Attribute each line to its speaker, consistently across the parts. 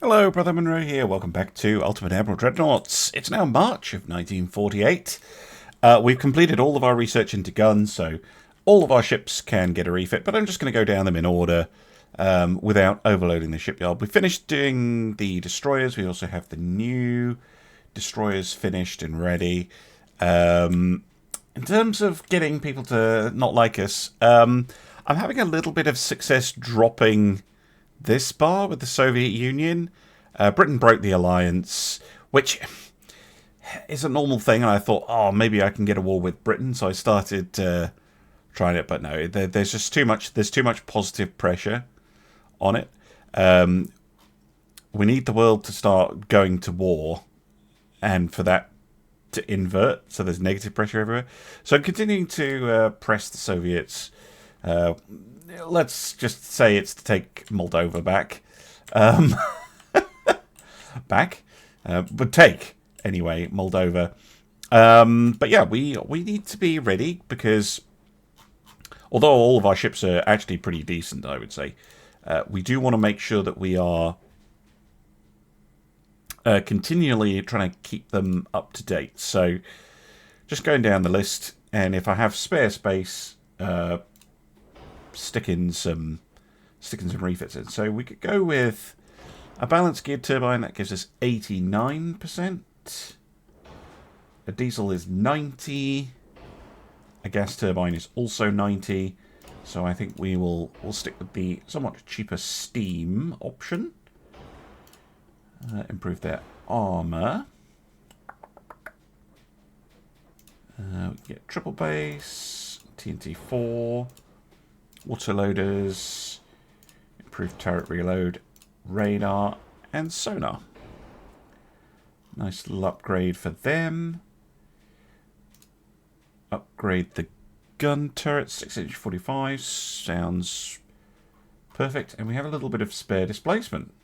Speaker 1: Hello, Brother Monroe here. Welcome back to Ultimate Admiral Dreadnoughts. It's now March of 1948. We've completed all of our research into guns, so all of our ships can get a refit, but I'm just going to go down them in order without overloading the shipyard. We finished doing the destroyers. We also have the new destroyers finished and ready. In terms of getting people to not like us, I'm having a little bit of success dropping this bar with the Soviet Union. Britain broke the alliance, which is a normal thing, and I thought, oh, maybe I can get a war with Britain, so I started trying it, but no, there's just too much. There's too much positive pressure on it. We need the world to start going to war, and for that to invert, so there's negative pressure everywhere. So I'm continuing to press the Soviets. Let's just say it's to take Moldova back. But take, anyway, Moldova. But yeah, we need to be ready because although all of our ships are actually pretty decent, I would say, we do want to make sure that we are continually trying to keep them up to date. So just going down the list, and if I have spare space, sticking some refits in. So we could go with a balanced geared turbine. That gives us 89%. A diesel is 90. A gas turbine is also 90. So I think we'll stick with the somewhat cheaper steam option. Improve their armor. We get triple base, TNT4, water loaders, improved turret reload, radar, and sonar. Nice little upgrade for them. Upgrade the gun turret, 6-inch 45, sounds perfect. And we have a little bit of spare displacement.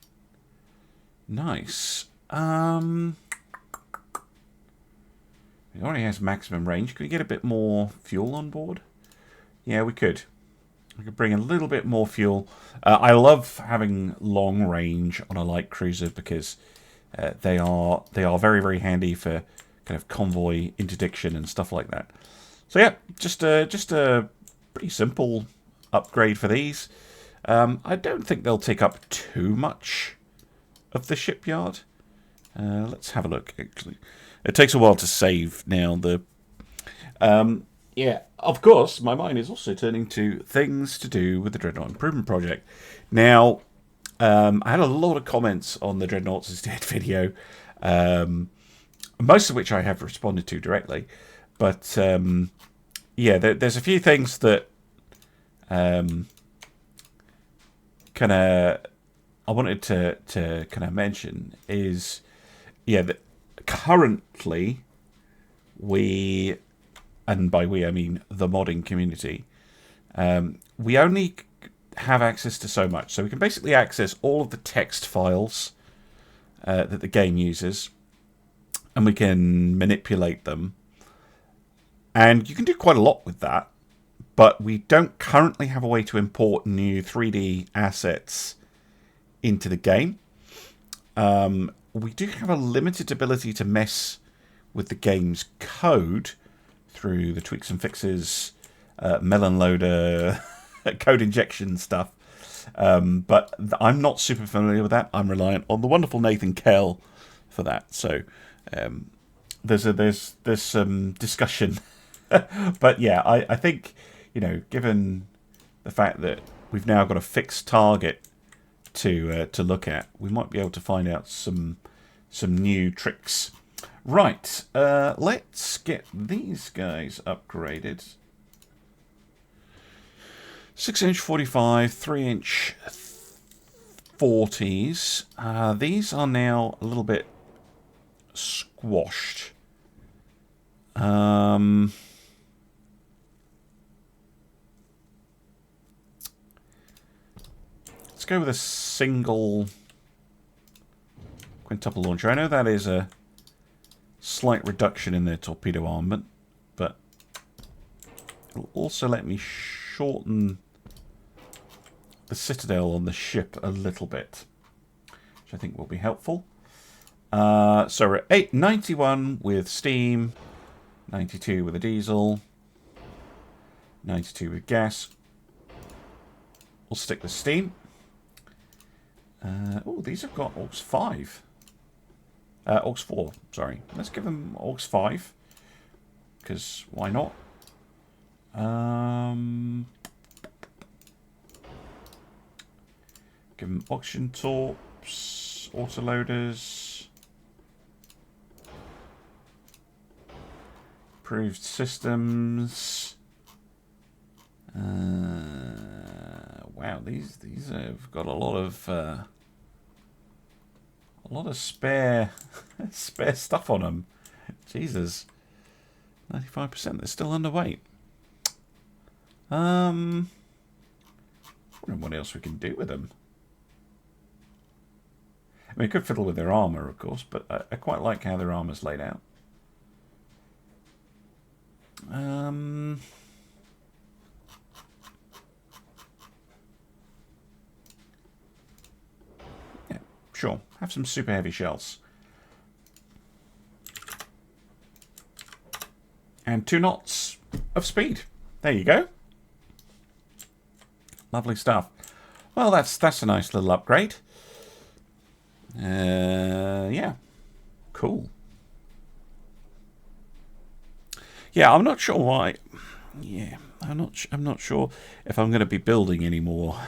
Speaker 1: Nice. It already has maximum range. Could we get a bit more fuel on board? Yeah, we could. We could bring a little bit more fuel. I love having long range on a light cruiser because they are very, very handy for kind of convoy interdiction and stuff like that. So yeah, just a pretty simple upgrade for these. I don't think they'll take up too much of the shipyard. Let's have a look. Actually, it takes a while to save now. Yeah, of course, my mind is also turning to things to do with the Dreadnought Improvement Project. Now, I had a lot of comments on the Dreadnoughts is Dead video, most of which I have responded to directly. But, yeah, there's a few things that kind of I wanted to kind of mention is, yeah, that currently we... and by we I mean the modding community, we only have access to so much. So we can basically access all of the text files that the game uses, and we can manipulate them. And you can do quite a lot with that, but we don't currently have a way to import new 3D assets into the game. We do have a limited ability to mess with the game's code through the tweaks and fixes, melon loader, code injection stuff. But I'm not super familiar with that. I'm reliant on the wonderful Nathan Kell for that. So there's some discussion. But yeah, I think, you know, given the fact that we've now got a fixed target to look at, we might be able to find out some new tricks. Right, let's get these guys upgraded. 6-inch 45, 3-inch 40s. These are now a little bit squashed. Let's go with a single quintuple launcher. I know that is a slight reduction in their torpedo armament, but it'll also let me shorten the citadel on the ship a little bit. which I think will be helpful. So we're at 891 with steam, 92 with a diesel, 92 with gas. We'll stick with steam. Oh, these have got aux 5. Aux 4, sorry. Let's give them aux 5. Because why not? Give them auction torps, autoloaders, improved systems. Wow, these have got a lot of spare spare stuff on them. Jesus, 95%. They're still underweight. I wonder what else we can do with them. I mean, we could fiddle with their armour, of course, but I quite like how their armour's laid out. Yeah, sure. Have some super heavy shells. And 2 knots of speed. There you go. Lovely stuff. Well, that's a nice little upgrade. Yeah, cool. Yeah, I'm not sure why. Yeah, I'm not sure if I'm going to be building any more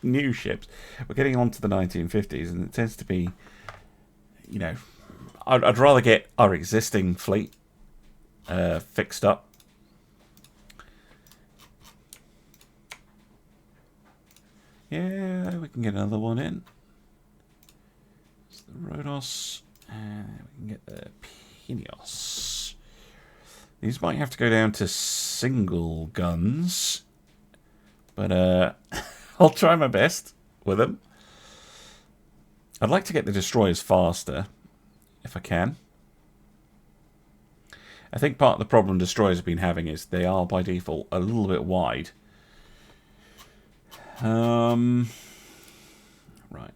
Speaker 1: new ships. We're getting on to the 1950s, and it tends to be, you know, I'd rather get our existing fleet fixed up. Yeah, we can get another one in. It's the Rhodos, and we can get the Pineos. These might have to go down to single guns, but I'll try my best with them. I'd like to get the destroyers faster, if I can. I think part of the problem destroyers have been having is they are, by default, a little bit wide. Right,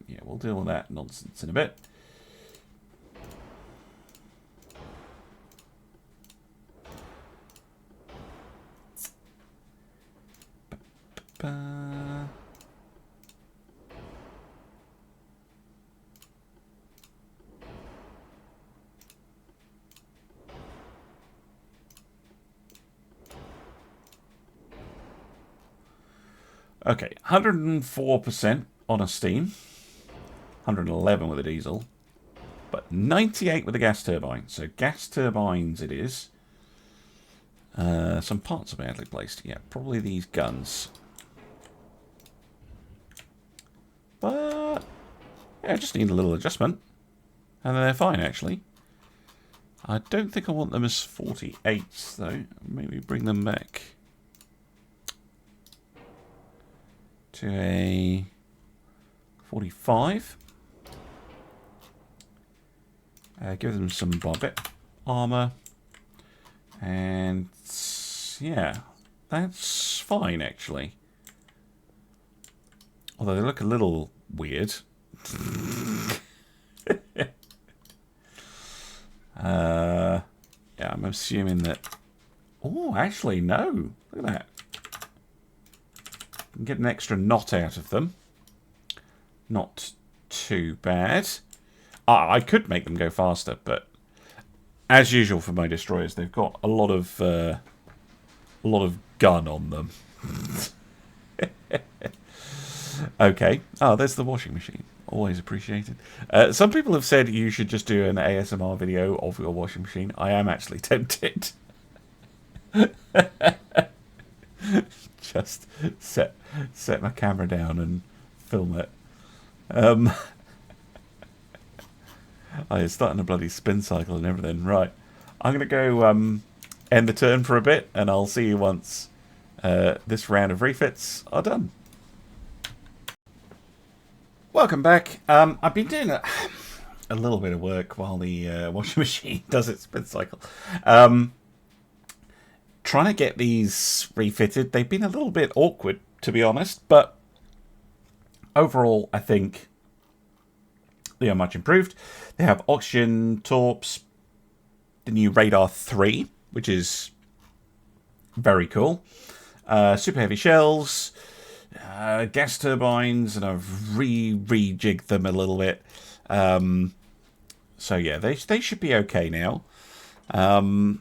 Speaker 1: yeah, we'll deal with that nonsense in a bit. Okay, 104% on a steam, 111 with a diesel, but 98 with a gas turbine. So gas turbines it is. Some parts are badly placed. Yeah, probably these guns. But yeah, I just need a little adjustment, and they're fine actually. I don't think I want them as 48s though. Maybe bring them back to a 45. Give them some barbette armor, and yeah, that's fine actually. Although they look a little weird. Yeah, I'm assuming that. Oh, actually, no. Look at that. You can get an extra knot out of them. Not too bad. I could make them go faster, but as usual for my destroyers, they've got a lot of gun on them. Okay. Oh, there's the washing machine. Always appreciated. Some people have said you should just do an ASMR video of your washing machine. I am actually tempted. Just set my camera down and film it. It's starting a bloody spin cycle and everything. Right. I'm going to go end the turn for a bit, and I'll see you once this round of refits are done. Welcome back. I've been doing a little bit of work while the washing machine does its spin cycle. Trying to get these refitted. They've been a little bit awkward, to be honest, but overall, I think They are much improved. They have oxygen, torps, the new radar 3, which is very cool. Super heavy shells, gas turbines, and I've rejigged them a little bit. So yeah, they should be okay now. In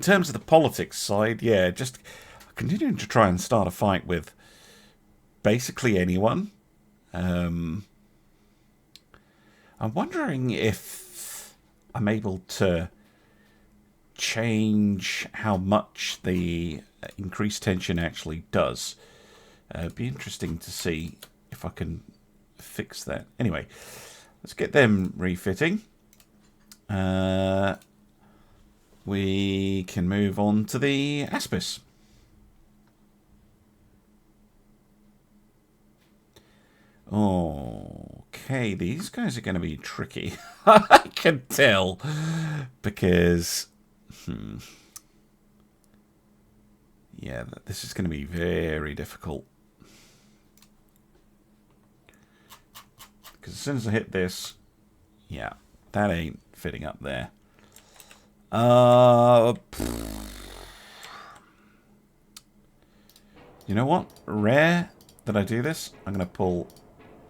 Speaker 1: terms of the politics side, yeah, just continuing to try and start a fight with basically anyone. I'm wondering if I'm able to change how much the increased tension actually does. It'd be interesting to see if I can fix that. Anyway, let's get them refitting. We can move on to the Aspis. Okay, these guys are going to be tricky. I can tell. Because... yeah, this is going to be very difficult. Because as soon as I hit this... yeah, that ain't fitting up there. You know what? Rare that I do this. I'm going to pull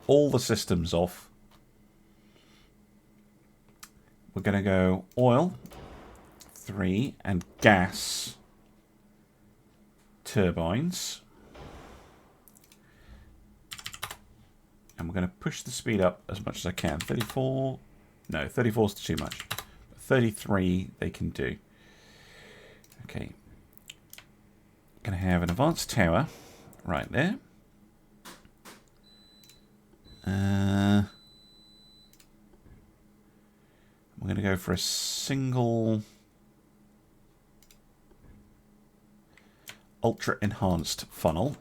Speaker 1: all the systems off. We're going to go oil, 3, and gas turbines. And we're going to push the speed up as much as I can. 34. No, 34 is too much. 33 they can do. Okay. Going to have an advanced tower right there. We're going to go for a single ultra enhanced funnel.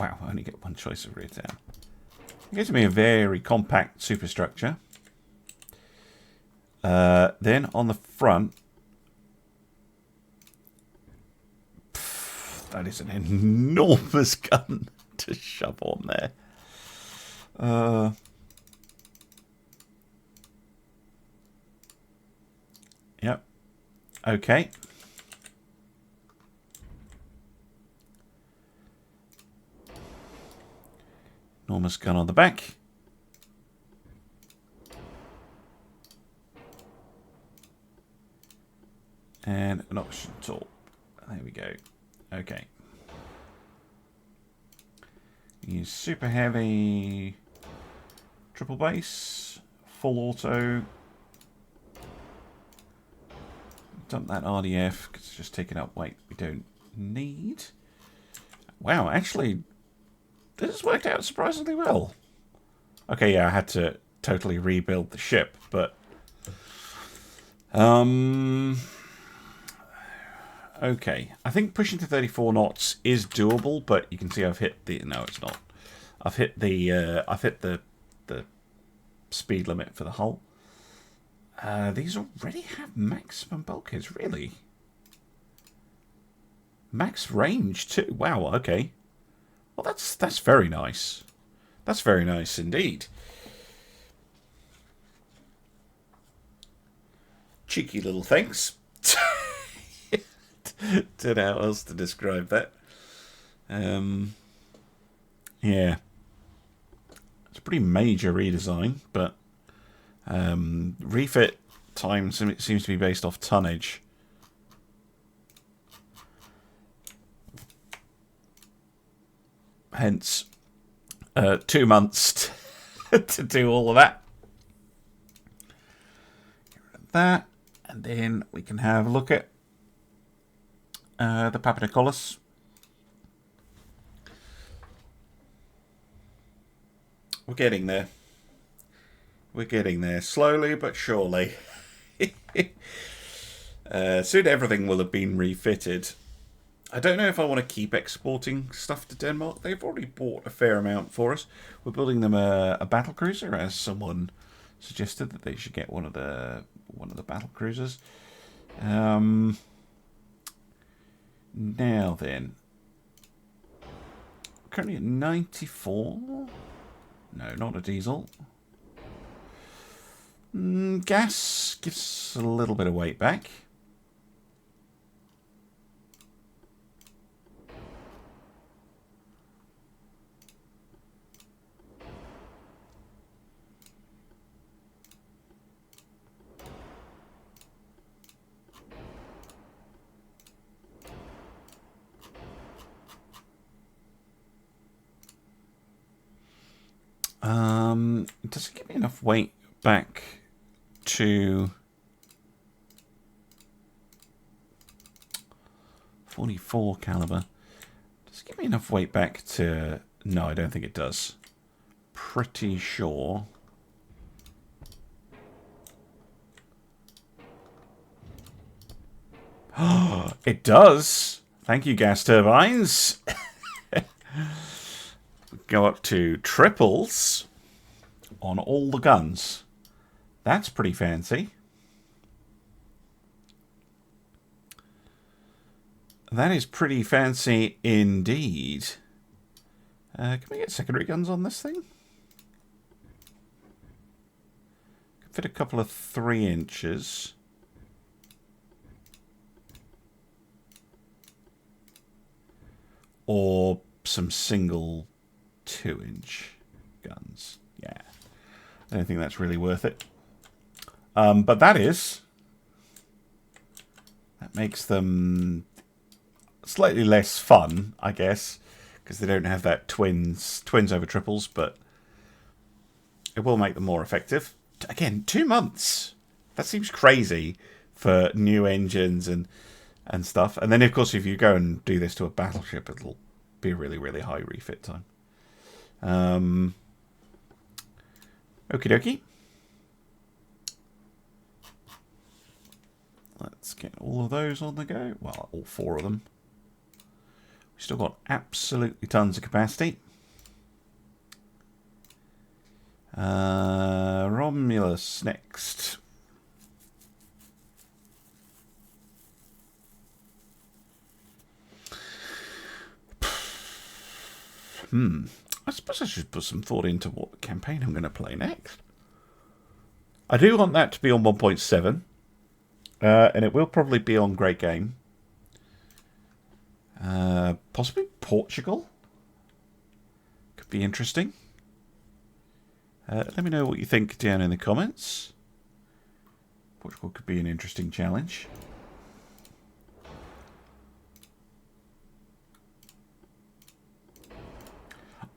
Speaker 1: Wow, I only get one choice of rear tower. It gives me a very compact superstructure. Then on the front, that is an enormous gun to shove on there. Yep. Okay. Enormous gun on the back. And an oxygen torp. There we go. Okay. Use super heavy triple base, full auto. Dump that RDF because it's just taking up weight we don't need. Wow, actually, this has worked out surprisingly well. Okay, yeah, I had to totally rebuild the ship, but okay, I think pushing to 34 knots is doable, but you can see I've hit the... no, it's not. I've hit the speed limit for the hull. These already have maximum bulkheads, really? Max range too. Wow, okay. Well, that's very nice. That's very nice indeed. Cheeky little things. Don't know how else to describe that. Yeah. It's a pretty major redesign, but refit time seems to be based off tonnage. Hence, 2 months to do all of that. Get rid of that, and then we can have a look at the Papadopoulos. We're getting there. We're getting there, slowly but surely. Soon everything will have been refitted. I don't know if I want to keep exporting stuff to Denmark. They've already bought a fair amount for us. We're building them a battle cruiser, as someone suggested that they should get one of the battle cruisers. Now then, currently at 94. No, not a diesel. Gas gives a little bit of weight back. Does it give me enough weight back to 44 caliber? Does it give me enough weight back to... No, I don't think it does. Pretty sure. It does! Thank you, gas turbines! Go up to triples on all the guns. That's pretty fancy. That is pretty fancy indeed. Can we get secondary guns on this thing? Could fit a couple of 3 inches. Or some single 2-inch guns. Yeah. I don't think that's really worth it. But that makes them slightly less fun, I guess, because they don't have that twins over triples, but it will make them more effective. Again, 2 months. That seems crazy for new engines and stuff. And then, of course, if you go and do this to a battleship, it'll be a really, really high refit time. Okie dokie. Let's get all of those on the go. Well, all 4 of them. We've still got absolutely tons of capacity. Romulus next. I suppose I should put some thought into what campaign I'm going to play next. I do want that to be on 1.7. And it will probably be on Great Game. Possibly Portugal. Could be interesting. Let me know what you think down in the comments. Portugal could be an interesting challenge.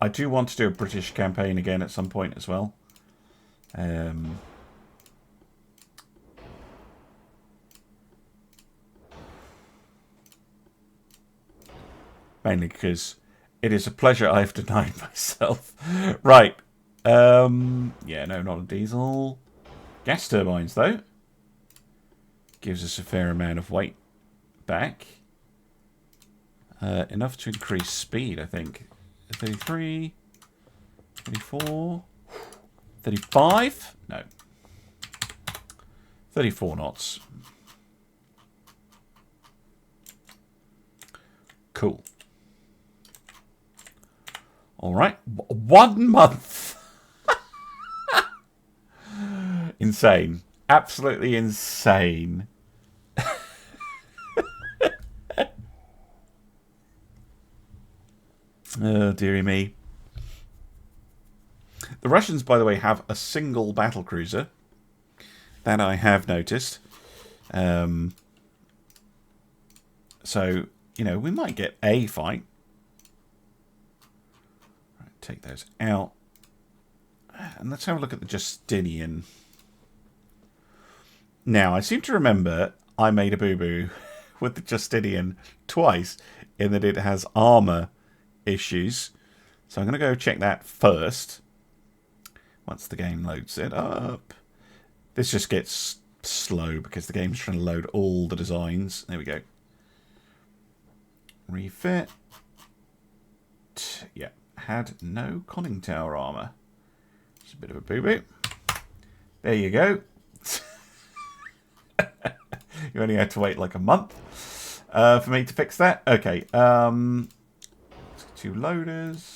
Speaker 1: I do want to do a British campaign again at some point as well. Mainly because it is a pleasure I've denied myself. Right. Yeah, no, not a diesel. Gas turbines, though. Gives us a fair amount of weight back. Enough to increase speed, I think. 33, 34, 35? No. 34 knots. Cool. All right. 1 month. Insane. Absolutely insane. Oh, dearie me. The Russians, by the way, have a single battlecruiser. That I have noticed. So, you know, we might get a fight. Right, take those out. And let's have a look at the Justinian. Now, I seem to remember I made a boo-boo with the Justinian twice in that it has armor issues. So I'm going to go check that first. Once the game loads it up. This just gets slow because the game's trying to load all the designs. There we go. Refit. Yeah, had no conning tower armor. It's a bit of a boo-boo. There you go. You only had to wait like a month for me to fix that. Okay. 2 loaders.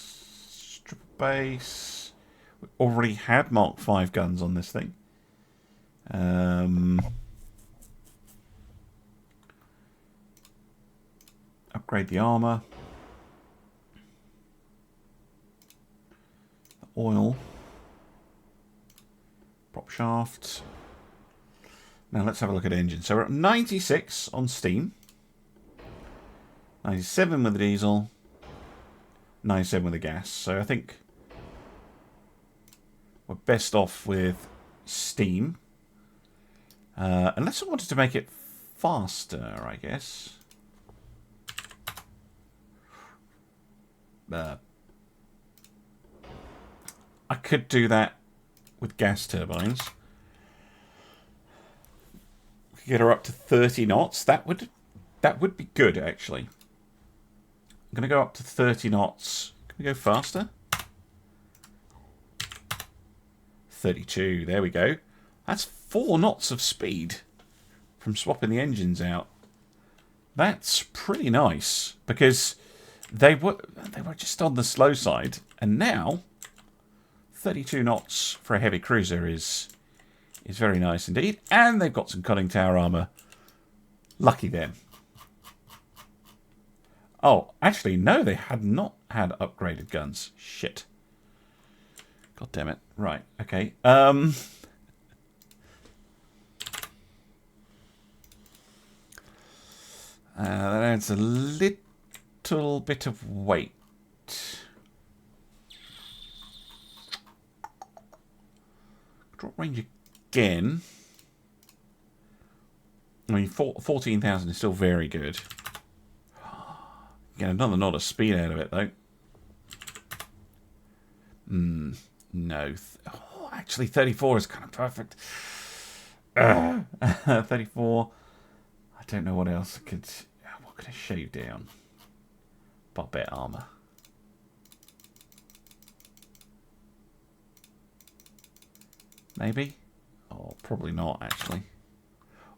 Speaker 1: base. We already had Mark 5 guns on this thing. Upgrade the armor. The oil. Prop shaft. Now let's have a look at engines. So we're at 96 on steam. 97 with the diesel. 97 with the gas. So I think we're best off with steam. Unless I wanted to make it faster, I guess. I could do that with gas turbines. We could get her up to 30 knots. That would be good, actually. I'm going to go up to 30 knots. Can we go faster? 32. There we go. That's 4 knots of speed from swapping the engines out. That's pretty nice, because they were just on the slow side, and now 32 knots for a heavy cruiser is very nice indeed. And they've got some conning tower armor. Lucky them. Oh, actually, no, they had not had upgraded guns. Shit. God damn it. Right, okay. That adds a little bit of weight. Drop range again. I mean, 14,000 is still very good. Get another knot of speed out of it, though. No. Oh, actually, 34 is kind of perfect. 34. I don't know what else I could... What could I shave down? Barbette armor. Maybe? Oh, probably not, actually.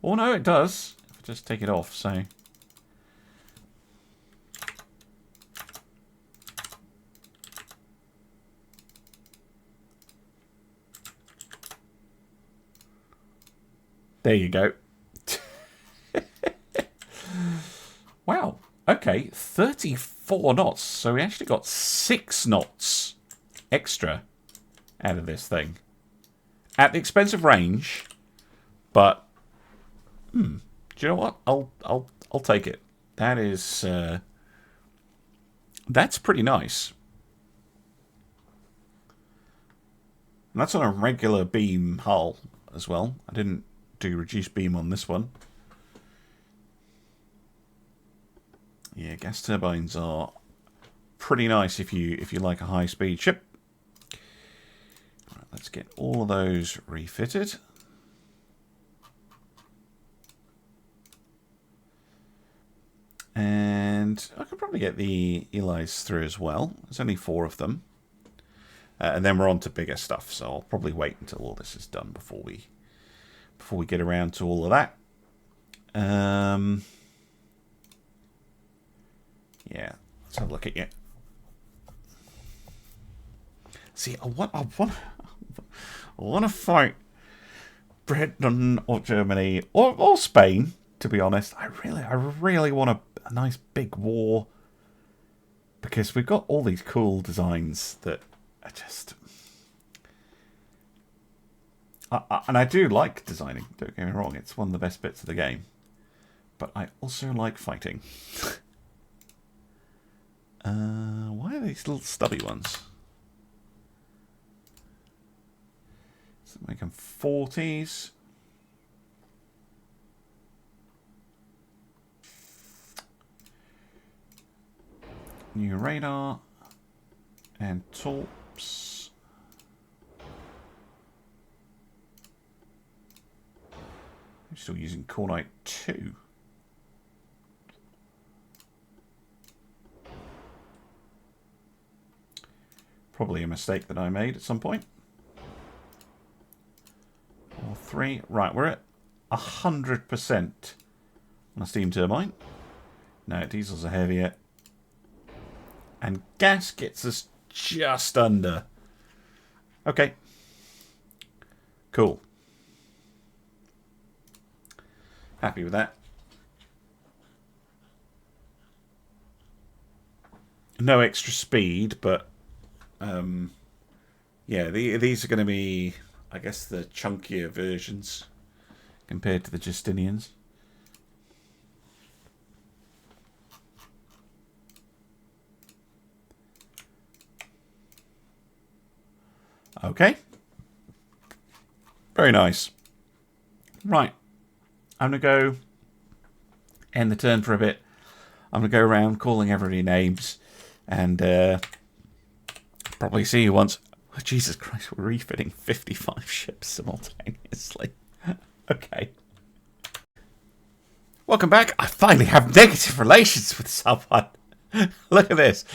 Speaker 1: Oh, no, it does. If I just take it off, so... There you go. Wow. Okay, 34 knots. So we actually got 6 knots extra out of this thing. At the expense of range, but do you know what? I'll take it. That is that's pretty nice. And that's on a regular beam hull as well. I didn't do reduced beam on this one. Yeah, gas turbines are pretty nice if you like a high speed ship. Right, let's get all of those refitted. And I could probably get the Eli's through as well. There's only 4 of them. And then we're on to bigger stuff, so I'll probably wait until all this is done before we get around to all of that. Yeah, let's have a look at you. See, I want to fight Britain or Germany or Spain. To be honest, I really want a nice big war, because we've got all these cool designs that are just. And I do like designing. Don't get me wrong; it's one of the best bits of the game. But I also like fighting. Why are these little stubby ones? So make them 40s. New radar and torps. I'm still using Cornite 2. Probably a mistake that I made at some point. Or 3. Right, we're at 100% on a steam turbine. No, diesels are heavier. And gas gets us just under. Okay. Cool. Happy with that. No extra speed, but yeah, these are going to be, I guess, the chunkier versions compared to the Justinians. Okay. Very nice. Right. I'm going to go end the turn for a bit. I'm going to go around calling everybody names and probably see you once. Oh, Jesus Christ, we're refitting 55 ships simultaneously. Okay. Welcome back. I finally have negative relations with someone. Look at this.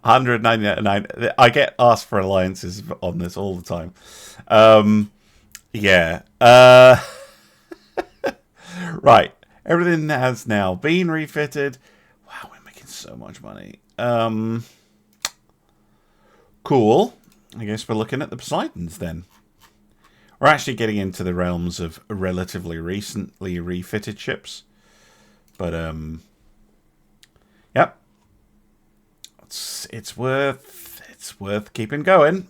Speaker 1: 199. I get asked for alliances on this all the time. Yeah. Right. Everything has now been refitted. Wow, we're making so much money. Cool. I guess we're looking at the Poseidons then. We're actually getting into the realms of relatively recently refitted ships. But, yep. It's worth keeping going.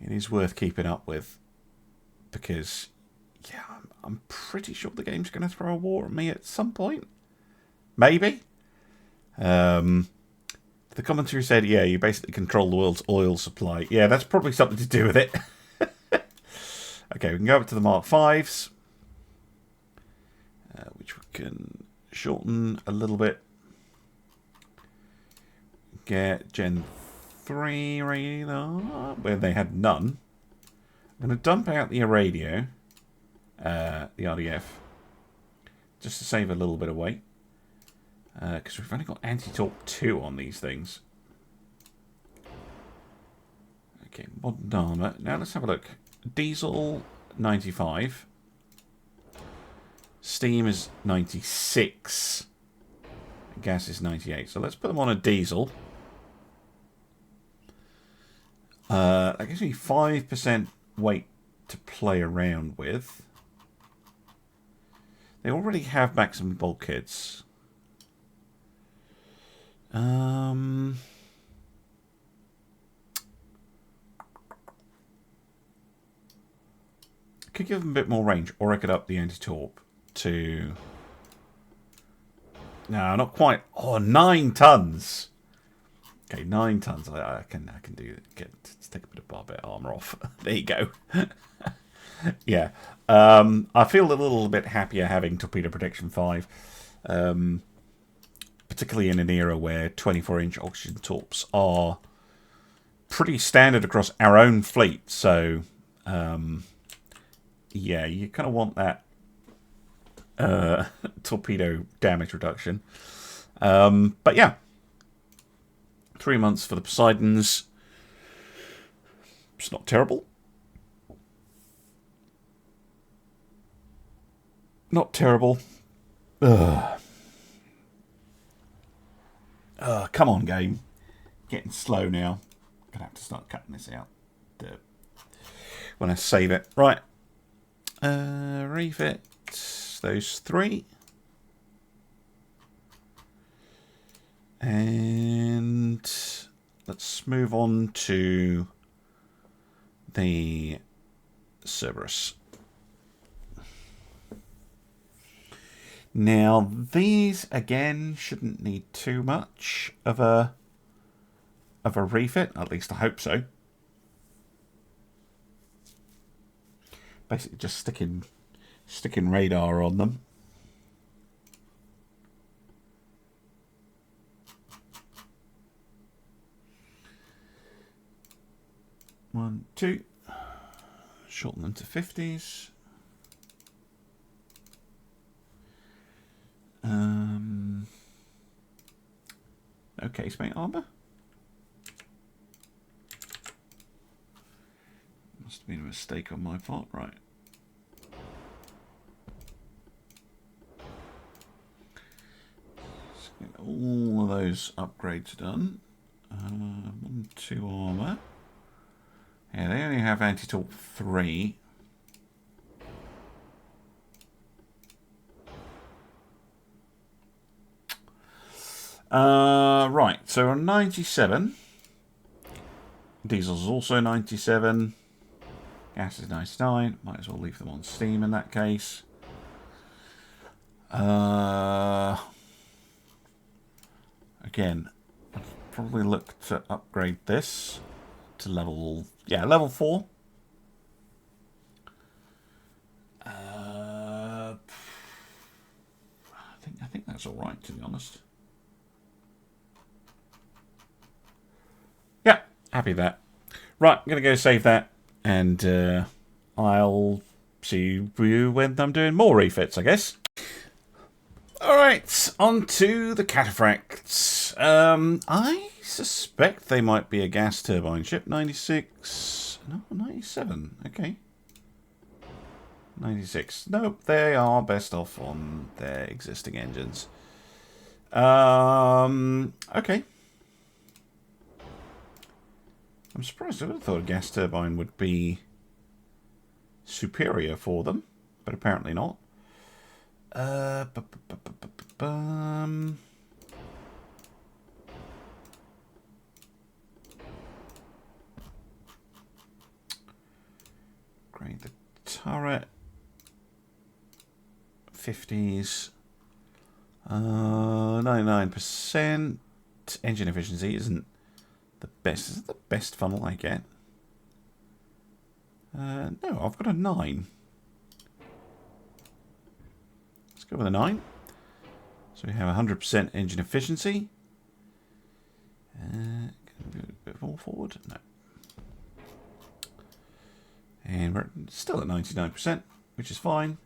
Speaker 1: It is worth keeping up with. Because, yeah, I'm pretty sure the game's going to throw a war at me at some point. Maybe. The commentary said, yeah, you basically control the world's oil supply. Yeah, that's probably something to do with it. Okay, we can go up to the Mark 5s. Which we can shorten a little bit. Get Gen 3 radar, where they had none. I'm going to dump out the radio, the RDF, just to save a little bit of weight. Because we've only got anti-torp 2 on these things. Okay, modern armor. Now let's have a look. Diesel, 95. Steam is 96. Gas is 98. So let's put them on a diesel. That gives me 5% weight to play around with. They already have maximum bulkheads. Could give them a bit more range, or I could up the anti-torp to... No, not quite. Oh, 9 tons. Okay, 9 tons. I can do. Let's take a bit of barbette armor off. There you go. Yeah. I feel a little bit happier having torpedo protection 5. Particularly in an era where 24-inch oxygen torps are pretty standard across our own fleet. So, yeah, you kind of want that torpedo damage reduction. But yeah, 3 months for the Poseidons. It's not terrible. Not terrible. Ugh. Come on, game. Getting slow now. Gonna have to start cutting this out when I save it. Right. Refit those 3. And let's move on to the Cerberus. Now, these, again, shouldn't need too much of a refit. At least I hope so. Basically just sticking radar on them. One, 2. Shorten them to 50s. Okay, space armor. Must have been a mistake on my part, right? Let's get all of those upgrades done. 1, 2 armor. Yeah, they only have anti-torp 3. Right, so we're on 97. Diesel's also 97. Gas is 99. Might as well leave them on steam in that case. Again, I'd probably look to upgrade this to level 4. I think that's all right, to be honest. Yeah, happy with that. Right, I'm gonna go save that, and I'll see you when I'm doing more refits, I guess. Alright, on to the cataphracts. I suspect they might be a gas turbine ship. 96. No, 97. Okay. 96. Nope, they are best off on their existing engines. Okay. I'm surprised. I would have thought a gas turbine would be superior for them, but apparently not. Grade the turret. 50s. 99%. Engine efficiency isn't the best. Is it the best funnel I get? No, I've got a 9. Let's go with a 9. So we have 100% engine efficiency. Can we move a bit more forward? No. And we're still at 99%, which is fine.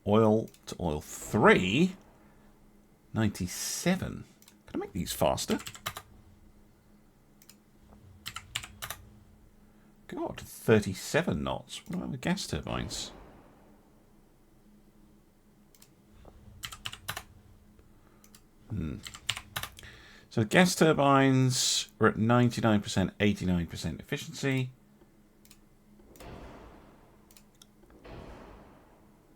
Speaker 1: Oil to oil 3. 97. Can I make these faster? God, 37 knots. What about the gas turbines? So the gas turbines are at 99%, 89% efficiency.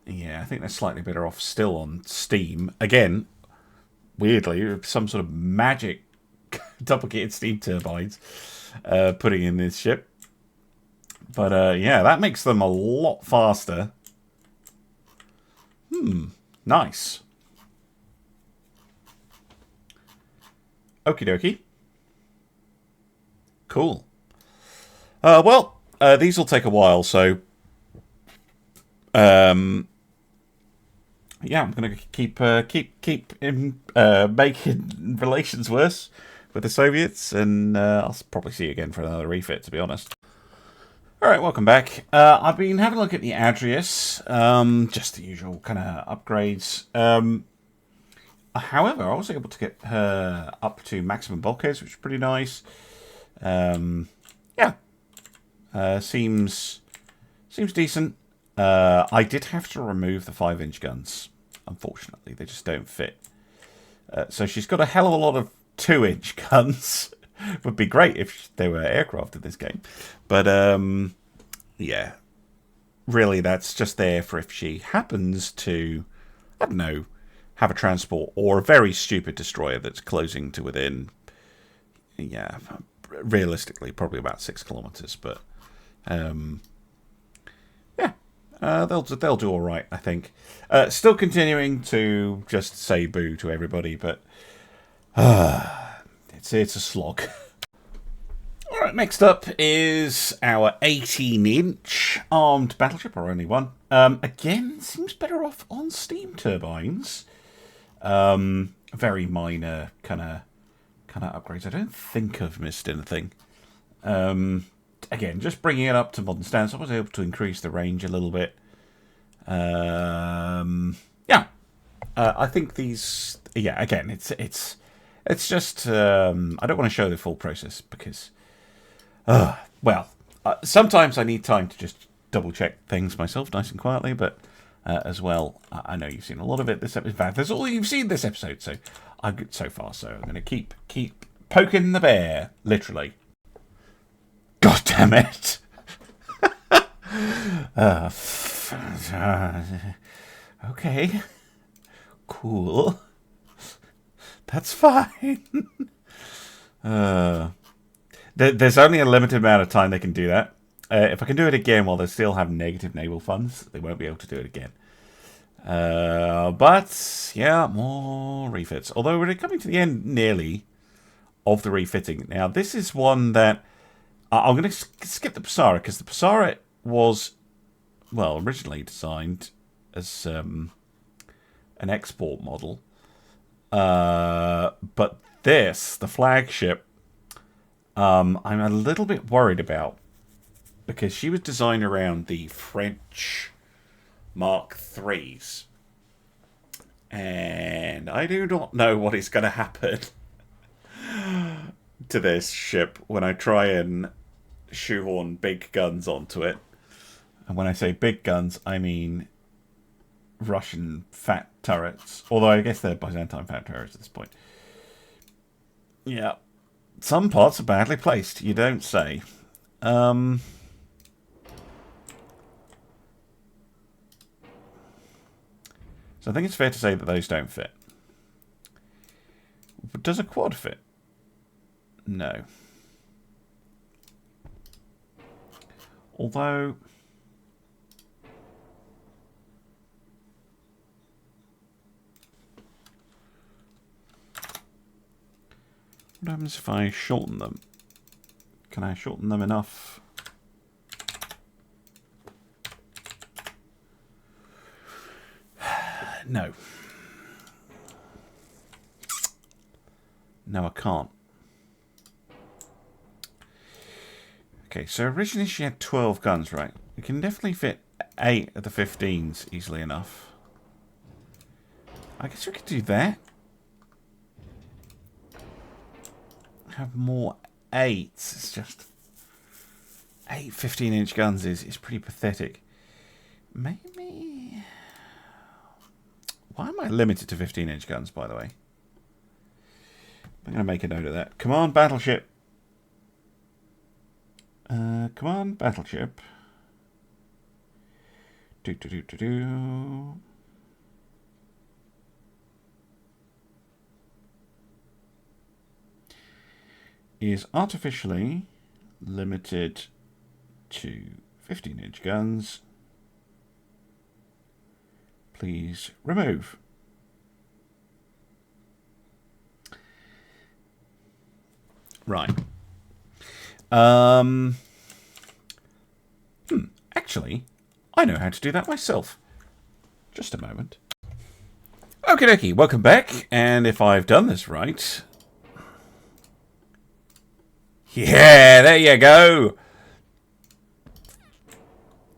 Speaker 1: Yeah, I think they're slightly better off still on steam. Again, weirdly, some sort of magic duplicated steam turbines putting in this ship. But yeah, that makes them a lot faster. Nice. Okie dokie. Cool. Well, these will take a while, so yeah, I'm gonna keep making relations worse with the Soviets, and I'll probably see you again for another refit, to be honest. Alright, welcome back. I've been having a look at the Adrien, just the usual kind of upgrades. However, I was able to get her up to maximum bulkheads, which is pretty nice. Yeah, seems decent. I did have to remove the 5-inch guns. Unfortunately, they just don't fit. So she's got a hell of a lot of 2-inch guns. Would be great if they were aircraft in this game. But, yeah. Really, that's just there for if she happens to, I don't know, have a transport or a very stupid destroyer that's closing to within, yeah, realistically, probably about 6 kilometers. But, yeah. They'll do all right, I think. Still continuing to just say boo to everybody, but it's a slog. All right, next up is our 18-inch armed battleship, or only one. Again, seems better off on steam turbines. Very minor kind of upgrades. I don't think I've missed anything. Again, just bringing it up to modern standards. I was able to increase the range a little bit. Yeah, I think these. Yeah, again, it's just. I don't want to show the full process because, well, sometimes I need time to just double check things myself, nice and quietly. But as well. I know you've seen a lot of it this episode. In fact, that's all you've seen this episode. So I'm good so far. So I'm going to keep poking the bear, literally. God damn it! Okay, cool. That's fine. There's only a limited amount of time they can do that. If I can do it again while they still have negative naval funds, they won't be able to do it again. But, yeah, more refits. Although we're coming to the end, nearly, of the refitting. Now, this is one that... I'm going to skip the Passara, because the Passara was, well, originally designed as an export model. But this, the flagship, I'm a little bit worried about, because she was designed around the French Mark IIIs. And I do not know what is going to happen to this ship when I try and shoehorn big guns onto it. And when I say big guns, I mean Russian fat turrets. Although I guess they're Byzantine fat turrets at this point. Yeah. Some parts are badly placed, you don't say. So I think it's fair to say that those don't fit. But does a quad fit? No. Although... what happens if I shorten them? Can I shorten them enough? No. No, I can't. Okay, so originally she had 12 guns, right? We can definitely fit 8 of the 15s easily enough. I guess we could do that. Have more 8s. It's just 8 15-inch guns is pretty pathetic. Maybe... why am I limited to 15-inch guns, by the way? I'm going to make a note of that. Come on, Battleship. Come on, Battleship. Do. Is artificially limited to 15-inch guns. Please remove. Right. Actually, I know how to do that myself. Just a moment. Okie dokie, welcome back. And if I've done this right... yeah, there you go.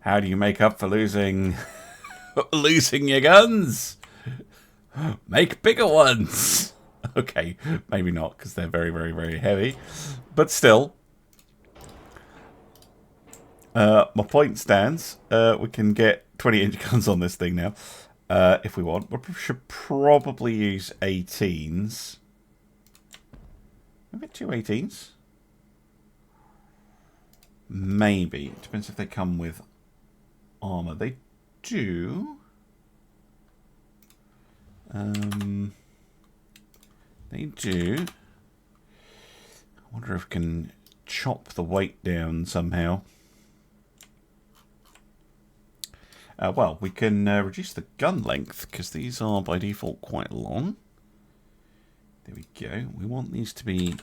Speaker 1: How do you make up for losing losing your guns? Make bigger ones. Okay, maybe not, because they're very, very, very heavy. But still. My point stands. We can get 20-inch guns on this thing now. If we want. We should probably use 18s. Maybe 2 18s? Maybe. It depends if they come with armor. They do. They do. I wonder if we can chop the weight down somehow. Well, we can reduce the gun length, because these are by default quite long. There we go. We want these to be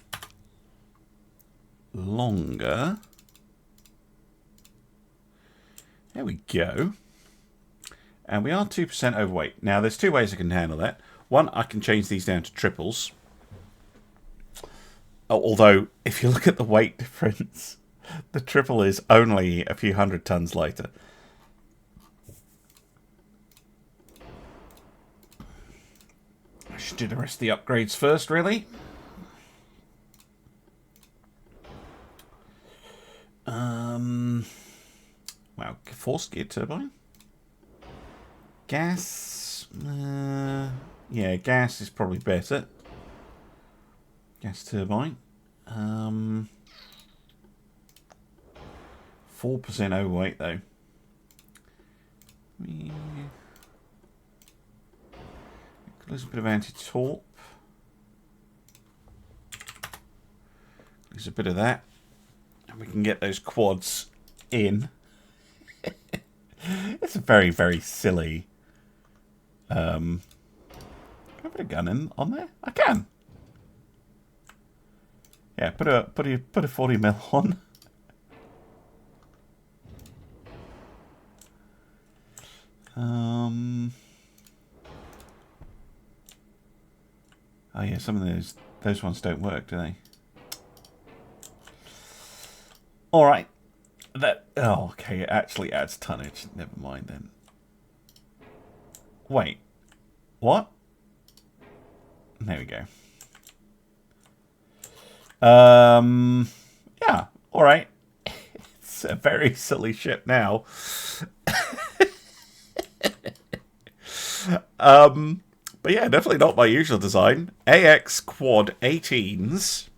Speaker 1: longer. There we go. And we are 2% overweight. Now, there's 2 ways I can handle that. One, I can change these down to triples. Although, if you look at the weight difference, the triple is only a few hundred tons lighter. I should do the rest of the upgrades first, really. Wow, forced gear turbine. Gas. Yeah, gas is probably better. Gas turbine. 4% overweight though. Lose a bit of anti-torp. Lose a bit of that. And we can get those quads in. It's a very, very silly. Can I put a gun in on there? I can. Yeah, put a 40mm on. Oh yeah, some of those ones don't work, do they? All right. Okay, it actually adds tonnage. Never mind then. Wait. What? There we go. Yeah, all right. It's a very silly ship now. But yeah, definitely not my usual design. AX quad 18s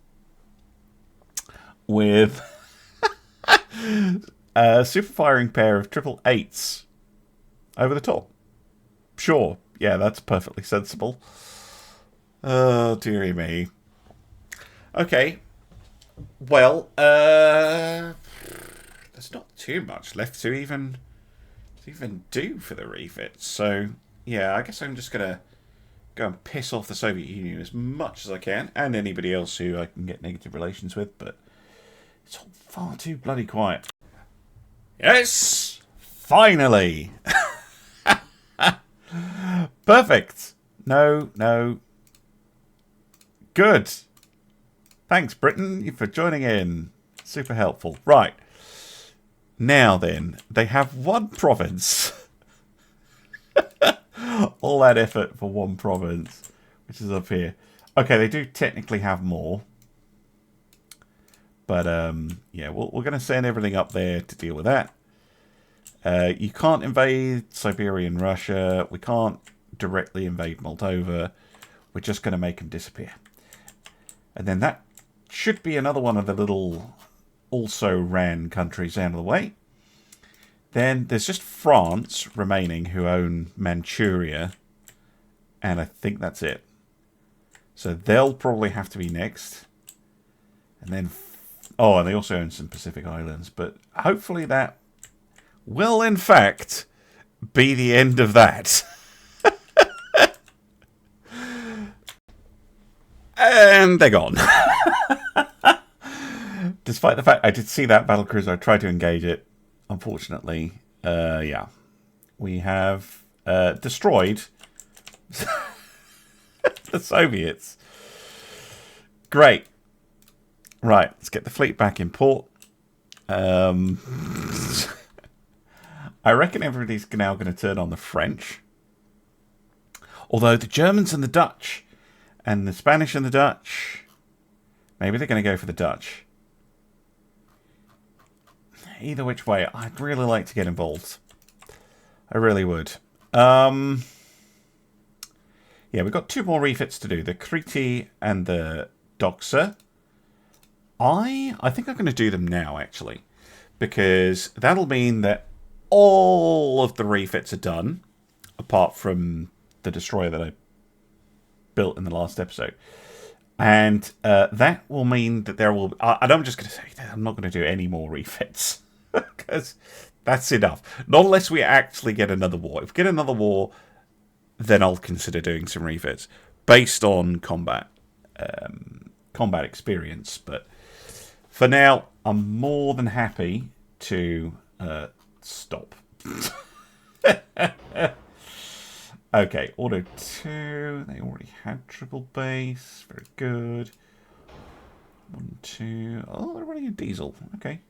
Speaker 1: with a super firing pair of 888s over the top. Sure, yeah, that's perfectly sensible. Oh, dearie me. Okay. Well, there's not too much left to even do for the refits. So, yeah, I guess I'm just going to go and piss off the Soviet Union as much as I can, and anybody else who I can get negative relations with, but it's all far too bloody quiet. Yes! Finally! Perfect! No. Good! Thanks, Britain, for joining in. Super helpful. Right. Now then, they have one province. All that effort for one province, which is up here. Okay, they do technically have more. But, yeah, we're going to send everything up there to deal with that. You can't invade Siberian Russia. We can't directly invade Moldova. We're just going to make them disappear. And then that should be another one of the little also ran countries out of the way. Then there's just France remaining who own Manchuria. And I think that's it. So they'll probably have to be next. And then... Oh, and they also own some Pacific Islands. But hopefully that will, in fact, be the end of that. And they're gone. Despite the fact I did see that battlecruiser, I tried to engage it. Unfortunately, yeah. We have destroyed the Soviets. Great. Right, let's get the fleet back in port. I reckon everybody's now going to turn on the French. Although the Germans and the Dutch, and the Spanish and the Dutch, maybe they're going to go for the Dutch. Either which way, I'd really like to get involved. I really would. Yeah, we've got two more refits to do. The Kriti and the Doxa. I think I'm going to do them now, actually. Because that'll mean that all of the refits are done. Apart from the destroyer that I built in the last episode. And that will mean that there will... and I'm just going to say that I'm not going to do any more refits. Because that's enough. Not unless we actually get another war. If we get another war, then I'll consider doing some refits. Based on combat experience. But for now, I'm more than happy to stop. Okay, Auto 2. They already had triple base. Very good. 1, 2. Oh, they're running a diesel. Okay.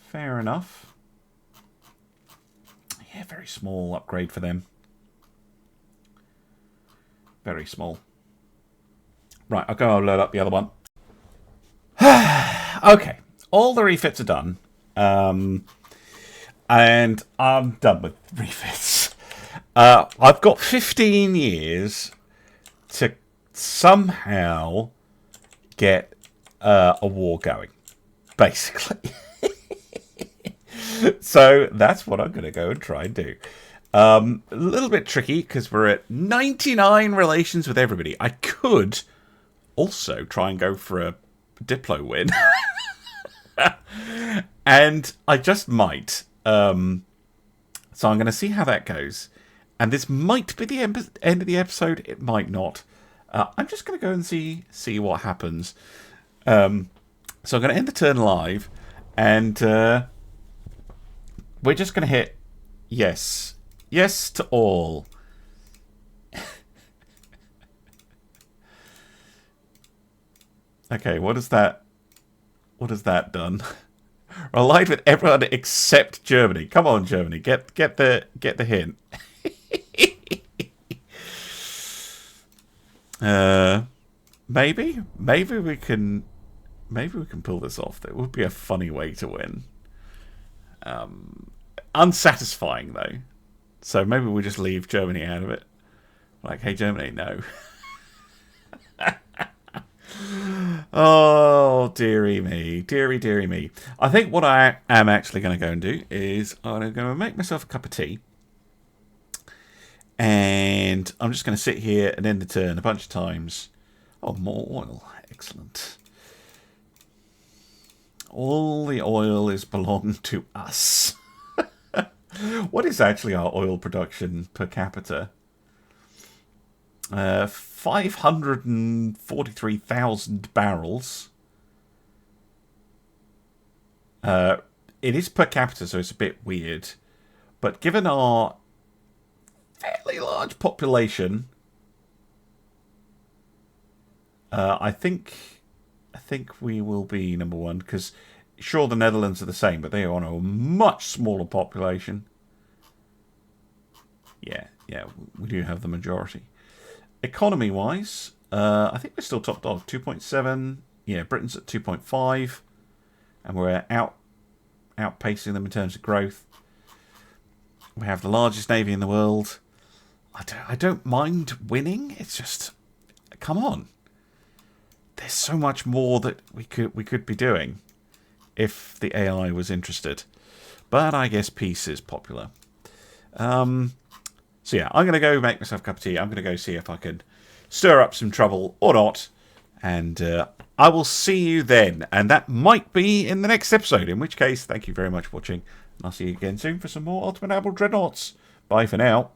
Speaker 1: Fair enough. Yeah, very small upgrade for them. Very small. Right, I'll go and load up the other one. Okay, all the refits are done. And I'm done with refits. I've got 15 years to somehow get a war going, basically. So that's what I'm going to go and try and do. A little bit tricky because we're at 99 relations with everybody. I could also try and go for a Diplo win. And I just might. So I'm going to see how that goes. And this might be the end of the episode. It might not. I'm just going to go and see what happens. So I'm going to end the turn live. And we're just going to hit yes. Yes to all. Okay, what has that done? Allied with everyone except Germany. Come on, Germany, get the hint. Maybe we can pull this off. That would be a funny way to win. Unsatisfying though. So maybe we'll just leave Germany out of it. Like, hey, Germany, no. Oh, dearie me. Dearie me. I think what I am actually going to go and do is I'm going to make myself a cup of tea. And I'm just going to sit here and end the turn a bunch of times. Oh, more oil. Excellent. All the oil is belong to us. What is actually our oil production per capita? 543,000 barrels. It is per capita, so it's a bit weird. But given our fairly large population, I think we will be number one, because sure, the Netherlands are the same, but they are on a much smaller population. Yeah, we do have the majority. Economy-wise, I think we're still top dog. 2.7. Yeah, Britain's at 2.5, and we're outpacing them in terms of growth. We have the largest navy in the world. I don't mind winning. It's just, come on. There's so much more that we could be doing if the AI was interested. But I guess peace is popular. So yeah, I'm going to go make myself a cup of tea. I'm going to go see if I can stir up some trouble or not. And I will see you then. And that might be in the next episode. In which case, thank you very much for watching. And I'll see you again soon for some more Ultimate Admiral Dreadnoughts. Bye for now.